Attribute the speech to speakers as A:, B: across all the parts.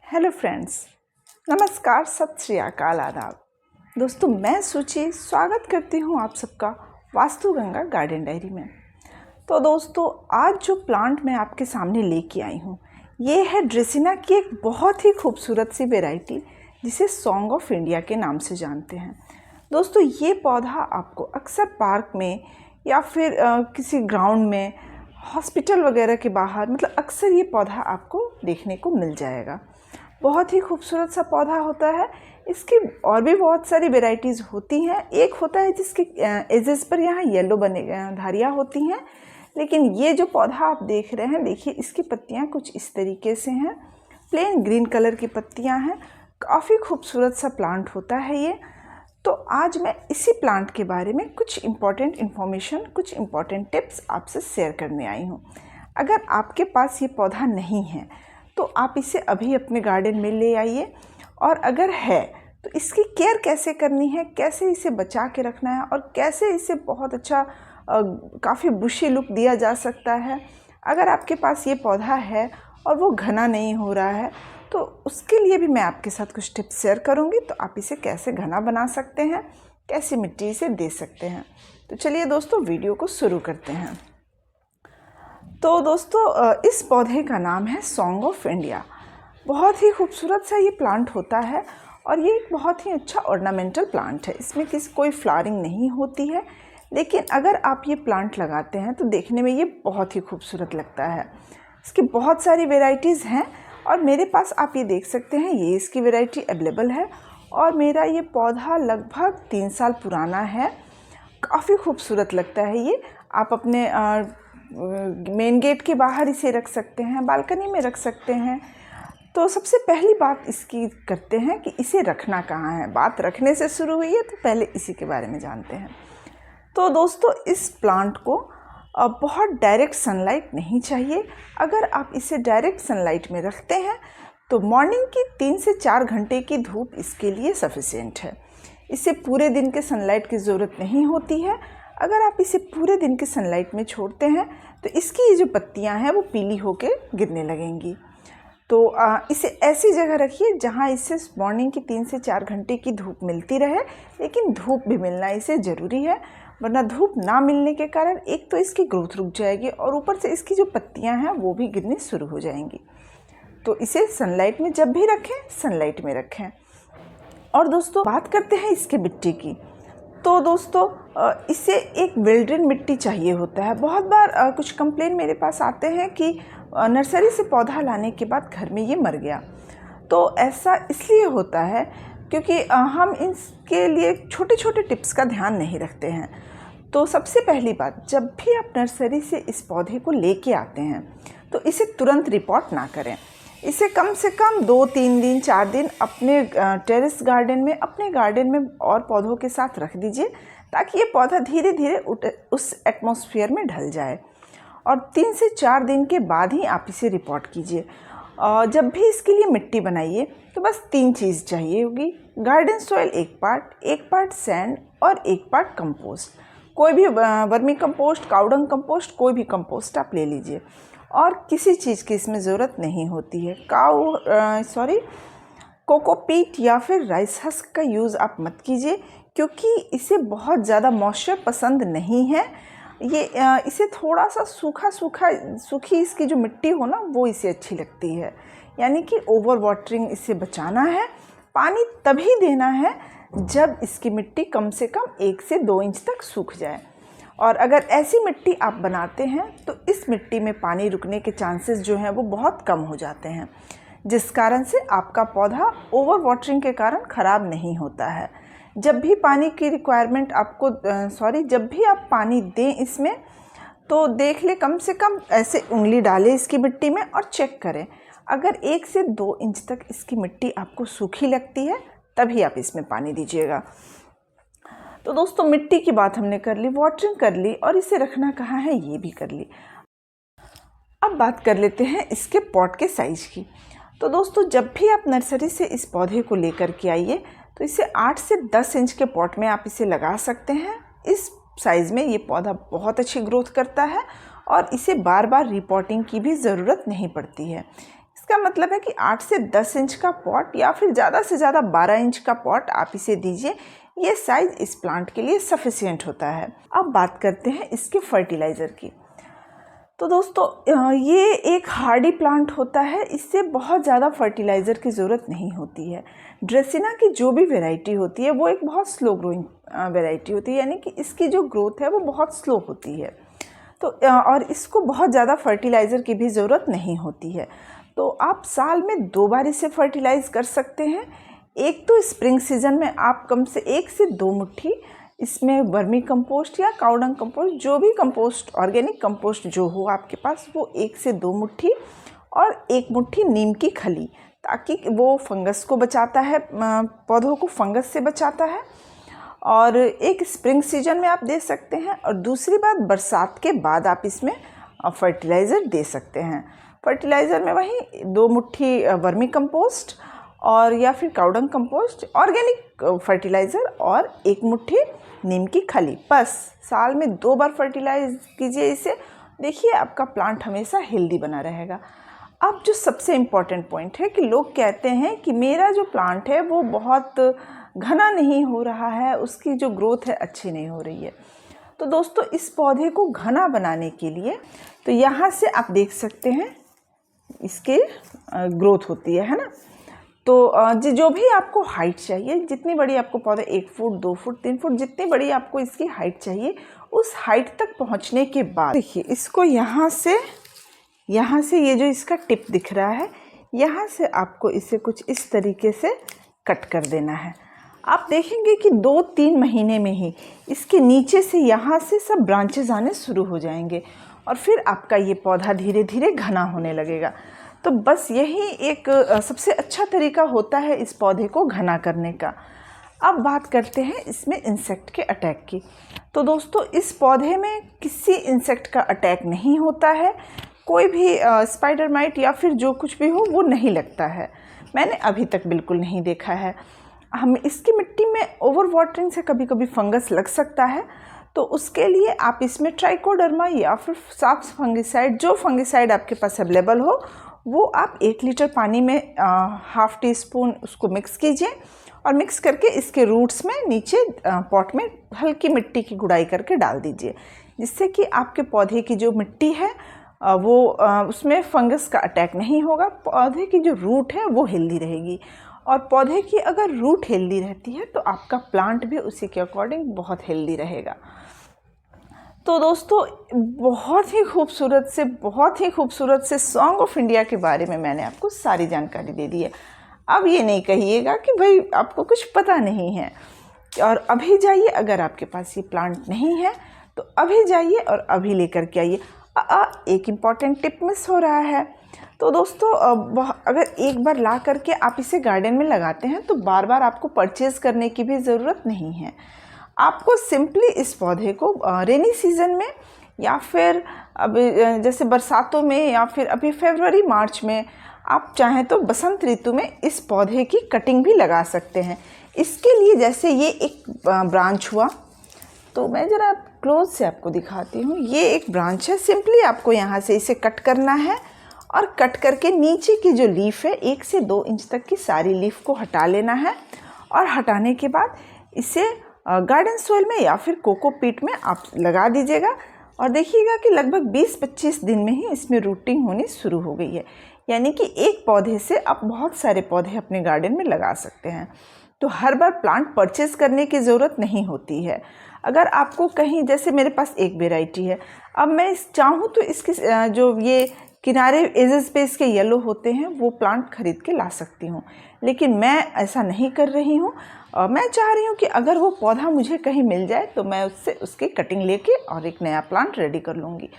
A: Hello friends, नमस्कार, सत श्री अकाल, आदाब। दोस्तों, मैं सूची स्वागत करती हूँ आप सबका वास्तु गंगा गार्डन डायरी में। तो दोस्तों, आज जो प्लांट मैं आपके सामने लेके आई हूँ ये है ड्रेसिना की एक बहुत ही खूबसूरत सी वैरायटी जिसे सॉन्ग ऑफ इंडिया के नाम से जानते हैं। दोस्तों, ये पौधा आपको अक्सर पार्क में या फिर किसी ग्राउंड में, हॉस्पिटल वगैरह के बाहर, मतलब अक्सर ये पौधा आपको देखने को मिल जाएगा। बहुत ही खूबसूरत सा पौधा होता है। इसकी और भी बहुत सारी वेराइटीज़ होती हैं। एक होता है जिसके एजेस पर यहाँ येलो बने धारियाँ होती हैं, लेकिन ये जो पौधा आप देख रहे हैं, देखिए इसकी पत्तियाँ कुछ इस तरीके से हैं। प्लेन ग्रीन कलर की पत्तियाँ हैं। काफ़ी खूबसूरत सा प्लांट होता है ये। तो आज मैं इसी प्लांट के बारे में कुछ इम्पॉर्टेंट इन्फॉर्मेशन, कुछ इम्पॉर्टेंट टिप्स आपसे शेयर करने आई हूँ। अगर आपके पास ये पौधा नहीं है तो आप इसे अभी अपने गार्डन में ले आइए, और अगर है तो इसकी केयर कैसे करनी है, कैसे इसे बचा के रखना है और कैसे इसे बहुत अच्छा काफ़ी बुशी लुक दिया जा सकता है। अगर आपके पास ये पौधा है और वो घना नहीं हो रहा है तो उसके लिए भी मैं आपके साथ कुछ टिप्स शेयर करूँगी। तो आप इसे कैसे घना बना सकते हैं, कैसे मिट्टी इसे दे सकते हैं। तो चलिए दोस्तों, वीडियो को शुरू करते हैं। तो दोस्तों, इस पौधे का नाम है सॉन्ग ऑफ इंडिया। बहुत ही खूबसूरत सा ये प्लांट होता है और ये एक बहुत ही अच्छा ऑर्नामेंटल प्लांट है। इसमें कोई फ्लावरिंग नहीं होती है, लेकिन अगर आप ये प्लांट लगाते हैं तो देखने में ये बहुत ही खूबसूरत लगता है। इसकी बहुत सारी वेराइटीज़ हैं और मेरे पास आप ये देख सकते हैं, ये इसकी वेराइटी अवेलेबल है। और मेरा ये पौधा लगभग 3 साल पुराना है। काफ़ी खूबसूरत लगता है ये। आप अपने मेन गेट के बाहर इसे रख सकते हैं, बालकनी में रख सकते हैं। तो सबसे पहली बात इसकी करते हैं कि इसे रखना कहाँ है। बात रखने से शुरू हुई है तो पहले इसी के बारे में जानते हैं। तो दोस्तों, इस प्लांट को बहुत डायरेक्ट सनलाइट नहीं चाहिए। अगर आप इसे डायरेक्ट सनलाइट में रखते हैं तो मॉर्निंग की 3 से 4 घंटे की धूप इसके लिए सफिशिएंट है। इसे पूरे दिन के सनलाइट की ज़रूरत नहीं होती है। अगर आप इसे पूरे दिन के सनलाइट में छोड़ते हैं तो इसकी ये जो पत्तियां हैं वो पीली होके गिरने लगेंगी। तो इसे ऐसी जगह रखिए जहां इसे मॉर्निंग की 3 से 4 घंटे की धूप मिलती रहे, लेकिन धूप भी मिलना इसे ज़रूरी है, वरना धूप ना मिलने के कारण एक तो इसकी ग्रोथ रुक जाएगी और ऊपर से इसकी जो पत्तियाँ हैं वो भी गिरनी शुरू हो जाएंगी। तो इसे सनलाइट में जब भी रखें, सनलाइट में रखें। और दोस्तों, बात करते हैं इसके मिट्टी की। तो दोस्तों, इसे एक वेल ड्रेन मिट्टी चाहिए होता है। बहुत बार कुछ कंप्लेन मेरे पास आते हैं कि नर्सरी से पौधा लाने के बाद घर में ये मर गया। तो ऐसा इसलिए होता है क्योंकि हम इसके लिए छोटे छोटे टिप्स का ध्यान नहीं रखते हैं। तो सबसे पहली बात, जब भी आप नर्सरी से इस पौधे को लेके आते हैं तो इसे तुरंत रिपोर्ट ना करें। इसे कम से कम 2-3 दिन, 4 दिन अपने टेरेस गार्डन में, अपने गार्डन में और पौधों के साथ रख दीजिए, ताकि ये पौधा धीरे धीरे उस एटमॉस्फेयर में ढल जाए। और 3 से 4 दिन के बाद ही आप इसे रिपोर्ट कीजिए। जब भी इसके लिए मिट्टी बनाइए तो बस 3 चीज़ चाहिए होगी। गार्डन सॉइल 1 पार्ट सैंड और 1 पार्ट कंपोस्ट। कोई भी वर्मी कंपोस्ट, काउडंग कंपोस्ट, कोई भी कंपोस्ट आप ले लीजिए। और किसी चीज़ की इसमें ज़रूरत नहीं होती है। कोकोपीट या फिर राइस हस्क का यूज़ आप मत कीजिए, क्योंकि इसे बहुत ज़्यादा मॉइस्चर पसंद नहीं है। ये इसे थोड़ा सा सूखी इसकी जो मिट्टी हो ना, वो इसे अच्छी लगती है। यानी कि ओवर वाटरिंग इसे बचाना है। पानी तभी देना है जब इसकी मिट्टी कम से कम 1 से 2 इंच तक सूख जाए। और अगर ऐसी मिट्टी आप बनाते हैं तो इस मिट्टी में पानी रुकने के चांसेस जो हैं वो बहुत कम हो जाते हैं, जिस कारण से आपका पौधा ओवर वाटरिंग के कारण ख़राब नहीं होता है। जब भी पानी की रिक्वायरमेंट आपको जब भी आप पानी दें इसमें, तो देख ले, कम से कम ऐसे उंगली डालें इसकी मिट्टी में और चेक करें। अगर 1 से 2 इंच तक इसकी मिट्टी आपको सूखी लगती है तभी आप इसमें पानी दीजिएगा। तो दोस्तों, मिट्टी की बात हमने कर ली, वाटरिंग कर ली और इसे रखना कहाँ है ये भी कर ली। अब बात कर लेते हैं इसके पॉट के साइज़ की। तो दोस्तों, जब भी आप नर्सरी से इस पौधे को लेकर के आइए तो इसे 8 से 10 इंच के पॉट में आप इसे लगा सकते हैं। इस साइज़ में ये पौधा बहुत अच्छी ग्रोथ करता है और इसे बार बार रिपोर्टिंग की भी ज़रूरत नहीं पड़ती है। इसका मतलब है कि 8 से 10 इंच का पॉट या फिर ज़्यादा से ज़्यादा 12 इंच का पॉट आप इसे दीजिए। ये साइज़ इस प्लांट के लिए सफिशिएंट होता है। अब बात करते हैं इसके फर्टिलाइज़र की। तो दोस्तों ये एक हार्डी प्लांट होता है, इससे बहुत ज़्यादा फर्टिलाइज़र की ज़रूरत नहीं होती है। ड्रेसिना की जो भी वैरायटी होती है वो एक बहुत स्लो ग्रोइंग वैरायटी होती है, यानी कि इसकी जो ग्रोथ है वो बहुत स्लो होती है। तो और इसको बहुत ज़्यादा फर्टिलाइज़र की भी ज़रूरत नहीं होती है। तो आप साल में 2 बार इसे फर्टिलाइज़ कर सकते हैं। एक तो स्प्रिंग सीजन में आप कम से 1 से 2 मुट्ठी इसमें वर्मी कंपोस्ट या काउडंग कंपोस्ट, जो भी कंपोस्ट, ऑर्गेनिक कंपोस्ट जो हो आपके पास, वो 1 से 2 मुट्ठी और 1 मुट्ठी नीम की खली, ताकि वो फंगस को बचाता है, पौधों को फंगस से बचाता है। और एक स्प्रिंग सीजन में आप दे सकते हैं, और दूसरी बात बरसात के बाद आप इसमें फर्टिलाइज़र दे सकते हैं। फर्टिलाइज़र में वही 2 मुट्ठी वर्मी कंपोस्ट और या फिर काउडंग कंपोस्ट, ऑर्गेनिक फर्टिलाइज़र, और 1 मुट्ठी नीम की खली। बस साल में 2 बार फर्टिलाइज कीजिए इसे, देखिए आपका प्लांट हमेशा हेल्दी बना रहेगा। अब जो सबसे इम्पॉर्टेंट पॉइंट है कि लोग कहते हैं कि मेरा जो प्लांट है वो बहुत घना नहीं हो रहा है, उसकी जो ग्रोथ है अच्छी नहीं हो रही है। तो दोस्तों इस पौधे को घना बनाने के लिए, तो यहाँ से आप देख सकते हैं इसके ग्रोथ होती है ना। तो जो भी आपको हाइट चाहिए, जितनी बड़ी आपको पौधा 1 फुट 2 फुट 3 फुट जितनी बड़ी आपको इसकी हाइट चाहिए, उस हाइट तक पहुंचने के बाद देखिए इसको यहाँ से ये जो इसका टिप दिख रहा है, यहाँ से आपको इसे कुछ इस तरीके से कट कर देना है। आप देखेंगे कि 2-3 महीने में ही इसके नीचे से यहाँ से सब ब्रांचेज आने शुरू हो जाएंगे, और फिर आपका ये पौधा धीरे धीरे घना होने लगेगा। तो बस यही एक सबसे अच्छा तरीका होता है इस पौधे को घना करने का। अब बात करते हैं इसमें इंसेक्ट के अटैक की। तो दोस्तों इस पौधे में किसी इंसेक्ट का अटैक नहीं होता है, कोई भी स्पाइडर माइट या फिर जो कुछ भी हो वो नहीं लगता है, मैंने अभी तक बिल्कुल नहीं देखा है। हम इसकी मिट्टी में ओवर वाटरिंग से कभी कभी फंगस लग सकता है, तो उसके लिए आप इसमें ट्राइकोडर्मा या फिर साफ फंगिसाइड, जो फंगिसाइड आपके पास अवेलेबल हो, वो आप 1 लीटर पानी में ½ टीस्पून उसको मिक्स कीजिए, और मिक्स करके इसके रूट्स में नीचे पॉट में हल्की मिट्टी की गुड़ाई करके डाल दीजिए, जिससे कि आपके पौधे की जो मिट्टी है वो उसमें फंगस का अटैक नहीं होगा। पौधे की जो रूट है वो हेल्दी रहेगी, और पौधे की अगर रूट हेल्दी रहती है तो आपका प्लांट भी उसी के अकॉर्डिंग बहुत हेल्दी रहेगा। तो दोस्तों बहुत ही खूबसूरत से सॉन्ग ऑफ इंडिया के बारे में मैंने आपको सारी जानकारी दे दी है। अब ये नहीं कहिएगा कि भाई आपको कुछ पता नहीं है, और अभी जाइए, अगर आपके पास ये प्लांट नहीं है तो अभी जाइए और अभी लेकर के आइए। एक इम्पॉर्टेंट टिप मिस हो रहा है। तो दोस्तों अगर एक बार ला करके आप इसे गार्डन में लगाते हैं तो बार बार आपको परचेज़ करने की भी ज़रूरत नहीं है। आपको सिंपली इस पौधे को रेनी सीज़न में, या फिर अभी जैसे बरसातों में, या फिर अभी फरवरी मार्च में, आप चाहें तो बसंत ऋतु में इस पौधे की कटिंग भी लगा सकते हैं। इसके लिए जैसे ये एक ब्रांच हुआ, तो मैं ज़रा क्लोज से आपको दिखाती हूँ। ये एक ब्रांच है, सिंपली आपको यहाँ से इसे कट करना है, और कट करके नीचे की जो लीफ है 1 से 2 इंच तक की सारी लीफ को हटा लेना है, और हटाने के बाद इसे गार्डन सॉइल में या फिर कोकोपीट में आप लगा दीजिएगा, और देखिएगा कि लगभग 20-25 दिन में ही इसमें रूटिंग होनी शुरू हो गई है। यानी कि एक पौधे से आप बहुत सारे पौधे अपने गार्डन में लगा सकते हैं। तो हर बार प्लांट परचेज़ करने की ज़रूरत नहीं होती है। अगर आपको कहीं, जैसे मेरे पास एक वेराइटी है, अब मैं चाहूँ तो इसकी जो ये किनारे एजेस पे इसके येलो होते हैं वो प्लांट खरीद के ला सकती हूँ, लेकिन मैं ऐसा नहीं कर रही हूँ। मैं चाह रही हूँ कि अगर वो पौधा मुझे कहीं मिल जाए तो मैं उससे उसकी कटिंग लेके और एक नया प्लांट रेडी कर लूँगी।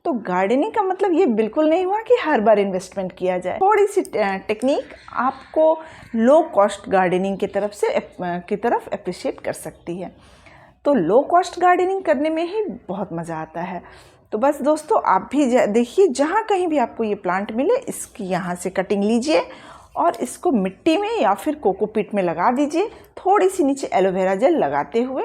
A: तो गार्डनिंग का मतलब ये बिल्कुल नहीं हुआ कि हर बार इन्वेस्टमेंट किया जाए। थोड़ी सी टेक्निक आपको लो कॉस्ट गार्डनिंग की तरफ अप्रिशिएट कर सकती है। तो लो कॉस्ट गार्डनिंग करने में ही बहुत मज़ा आता है। तो बस दोस्तों आप भी देखिए, जहाँ कहीं भी आपको ये प्लांट मिले, इसकी यहाँ से कटिंग लीजिए और इसको मिट्टी में या फिर कोकोपीट में लगा दीजिए, थोड़ी सी नीचे एलोवेरा जेल लगाते हुए,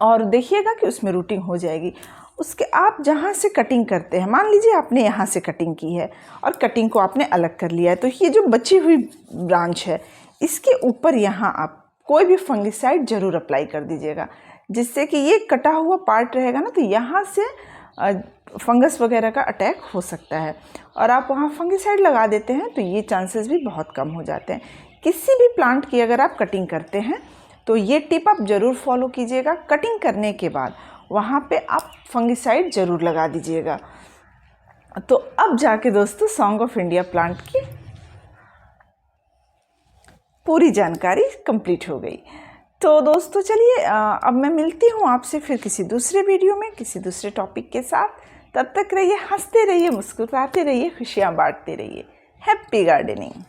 A: और देखिएगा कि उसमें रूटिंग हो जाएगी। उसके आप जहाँ से कटिंग करते हैं, मान लीजिए आपने यहाँ से कटिंग की है और कटिंग को आपने अलग कर लिया है, तो ये जो बची हुई ब्रांच है इसके ऊपर यहाँ आप कोई भी फंगिसाइड ज़रूर अप्लाई कर दीजिएगा, जिससे कि ये कटा हुआ पार्ट रहेगा ना, तो यहाँ से फंगस वगैरह का अटैक हो सकता है। और आप वहाँ फंगिसाइड लगा देते हैं तो ये चांसेस भी बहुत कम हो जाते हैं। किसी भी प्लांट की अगर आप कटिंग करते हैं तो ये टिप आप ज़रूर फॉलो कीजिएगा। कटिंग करने के बाद वहाँ पे आप फंगिसाइड ज़रूर लगा दीजिएगा। तो अब जाके दोस्तों सॉन्ग ऑफ इंडिया प्लांट की पूरी जानकारी कंप्लीट हो गई। तो दोस्तों चलिए अब मैं मिलती हूँ आपसे फिर किसी दूसरे वीडियो में किसी दूसरे टॉपिक के साथ। तब तक रहिए, हंसते रहिए, मुस्कुराते रहिए, खुशियाँ बांटते रहिए। Happy gardening.